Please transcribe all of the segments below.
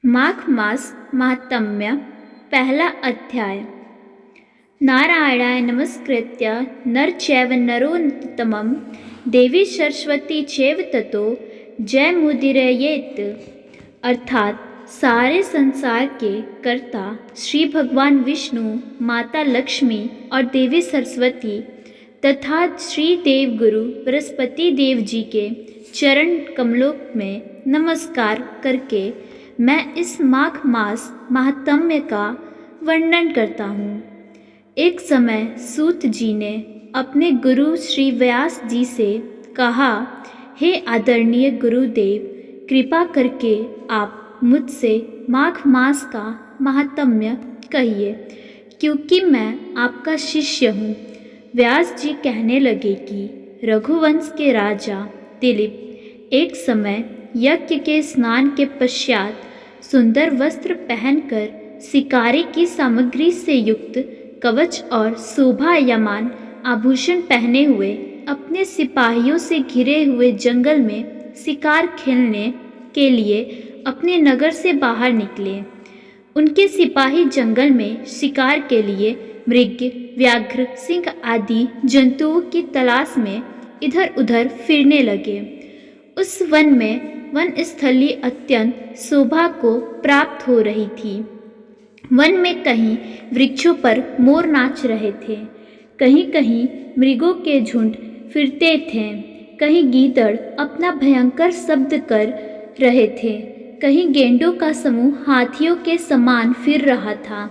माघ मास महात्म्य पहला अध्याय। नारायणाय नमस्कृत्य नर चैव नरोत्तमं देवी सरस्वती चैव ततो जयमुदीरयेत्। अर्थात सारे संसार के कर्ता श्री भगवान विष्णु, माता लक्ष्मी और देवी सरस्वती तथा श्री देव गुरु बृहस्पति देव जी के चरण कमलों में नमस्कार करके मैं इस माघ मास महात्म्य का वर्णन करता हूँ। एक समय सूत जी ने अपने गुरु श्री व्यास जी से कहा, हे आदरणीय गुरुदेव, कृपा करके आप मुझसे माघ मास का महात्म्य कहिए, क्योंकि मैं आपका शिष्य हूँ। व्यास जी कहने लगे कि रघुवंश के राजा दिलीप एक समय यज्ञ के स्नान के पश्चात सुंदर वस्त्र पहनकर शिकारी की सामग्री से युक्त कवच और शोभायमान आभूषण पहने हुए अपने सिपाहियों से घिरे हुए जंगल में शिकार खेलने के लिए अपने नगर से बाहर निकले। उनके सिपाही जंगल में शिकार के लिए मृग, व्याघ्र, सिंह आदि जंतुओं की तलाश में इधर उधर फिरने लगे। उस वन में वनस्थली अत्यंत शोभा को प्राप्त हो रही थी। वन में कहीं वृक्षों पर मोर नाच रहे थे, कहीं कहीं मृगों के झुंड फिरते थे, कहीं गीदड़ अपना भयंकर शब्द कर रहे थे, कहीं गेंडों का समूह हाथियों के समान फिर रहा था,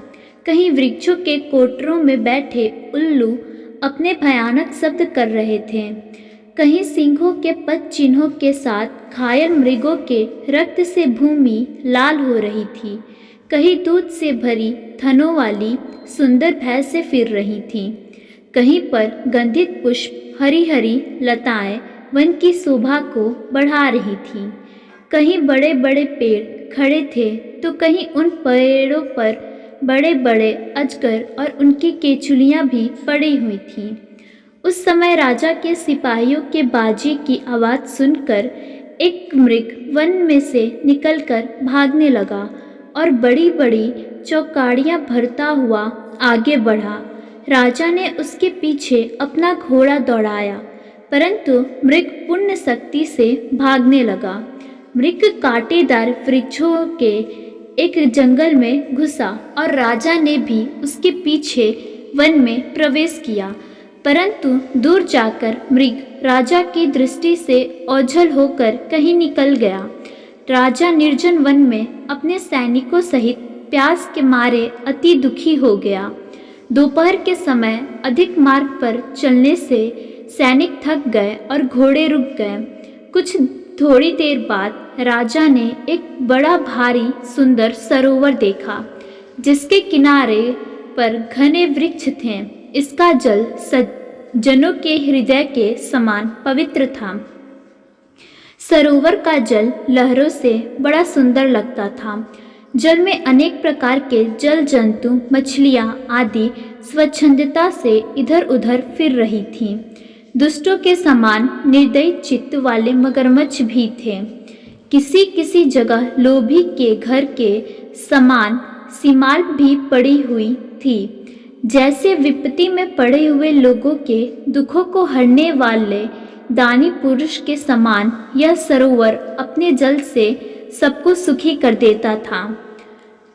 कहीं वृक्षों के कोटरों में बैठे उल्लू अपने भयानक शब्द कर रहे थे, कहीं सिंहों के पद चिन्हों के साथ घायल मृगों के रक्त से भूमि लाल हो रही थी, कहीं दूध से भरी थनों वाली सुंदर भैंसें फिर रही थीं, कहीं पर गंधित पुष्प हरी हरी लताएं वन की शोभा को बढ़ा रही थीं, कहीं बड़े बड़े पेड़ खड़े थे तो कहीं उन पेड़ों पर बड़े बड़े अजगर और उनकी केचुलियां भी पड़ी हुई थीं। उस समय राजा के सिपाहियों के बाजी की आवाज़ सुनकर एक मृग वन में से निकलकर भागने लगा और बड़ी बड़ी चौकाड़ियाँ भरता हुआ आगे बढ़ा। राजा ने उसके पीछे अपना घोड़ा दौड़ाया, परंतु मृग पूर्ण शक्ति से भागने लगा। मृग कांटेदार वृक्षों के एक जंगल में घुसा और राजा ने भी उसके पीछे वन में प्रवेश किया, परंतु दूर जाकर मृग राजा की दृष्टि से ओझल होकर कहीं निकल गया। राजा निर्जन वन में अपने सैनिकों सहित प्यास के मारे अति दुखी हो गया। दोपहर के समय अधिक मार्ग पर चलने से सैनिक थक गए और घोड़े रुक गए। कुछ थोड़ी देर बाद राजा ने एक बड़ा भारी सुंदर सरोवर देखा, जिसके किनारे पर घने वृक्ष थे। इसका जल जनों के हृदय के समान पवित्र था। सरोवर का जल लहरों से बड़ा सुंदर लगता था। जल में अनेक प्रकार के जल जंतु, मछलियां आदि स्वच्छंदता से इधर उधर फिर रही थीं। दुष्टों के समान निर्दयी चित्त वाले मगरमच्छ भी थे। किसी किसी जगह लोभी के घर के समान सीमाल भी पड़ी हुई थी। जैसे विपत्ति में पड़े हुए लोगों के दुखों को हरने वाले दानी पुरुष के समान यह सरोवर अपने जल से सबको सुखी कर देता था।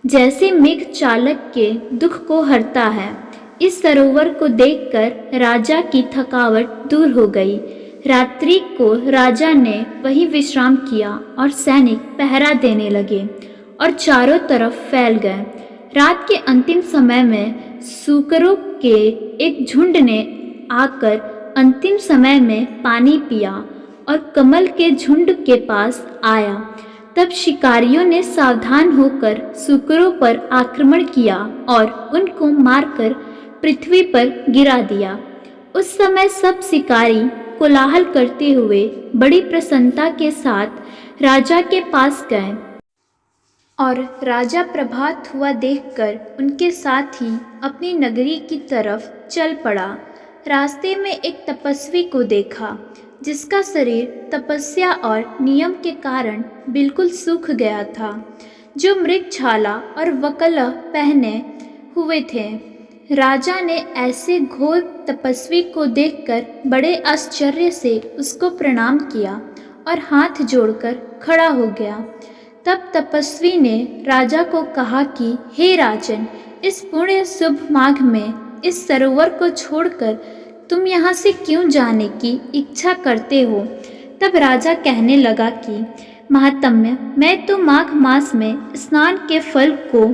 जैसे मेघ चालक के दुख को हरता है, इस सरोवर को देखकर राजा की थकावट दूर हो गई। रात्रि को राजा ने वहीं विश्राम किया और सैनिक पहरा देने लगे और चारों तरफ फैल गए। रात के अंतिम समय में सूकरों के एक झुंड ने आकर अंतिम समय में पानी पिया और कमल के झुंड के पास आया। तब शिकारियों ने सावधान होकर सूकरों पर आक्रमण किया और उनको मारकर पृथ्वी पर गिरा दिया। उस समय सब शिकारी कोलाहल करते हुए बड़ी प्रसन्नता के साथ राजा के पास गए और राजा प्रभात हुआ देखकर उनके साथ ही अपनी नगरी की तरफ चल पड़ा। रास्ते में एक तपस्वी को देखा, जिसका शरीर तपस्या और नियम के कारण बिल्कुल सूख गया था। जो मृगछाला और वकल पहने हुए थे। राजा ने ऐसे घोर तपस्वी को देखकर बड़े आश्चर्य से उसको प्रणाम किया और हाथ जोड़कर खड़ा हो गया। तब तपस्वी ने राजा को कहा कि हे राजन, इस पुण्य शुभ माघ में इस सरोवर को छोड़कर तुम यहाँ से क्यों जाने की इच्छा करते हो। तब राजा कहने लगा कि महात्म्य, मैं तो माघ मास में स्नान के फल को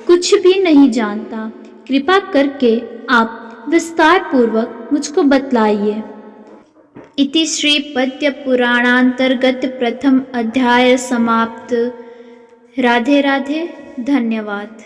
कुछ भी नहीं जानता। कृपा करके आप विस्तार पूर्वक मुझको बतलाइए। इति श्री पद्य पुराणांतर्गत प्रथम अध्याय समाप्त। राधे राधे, धन्यवाद।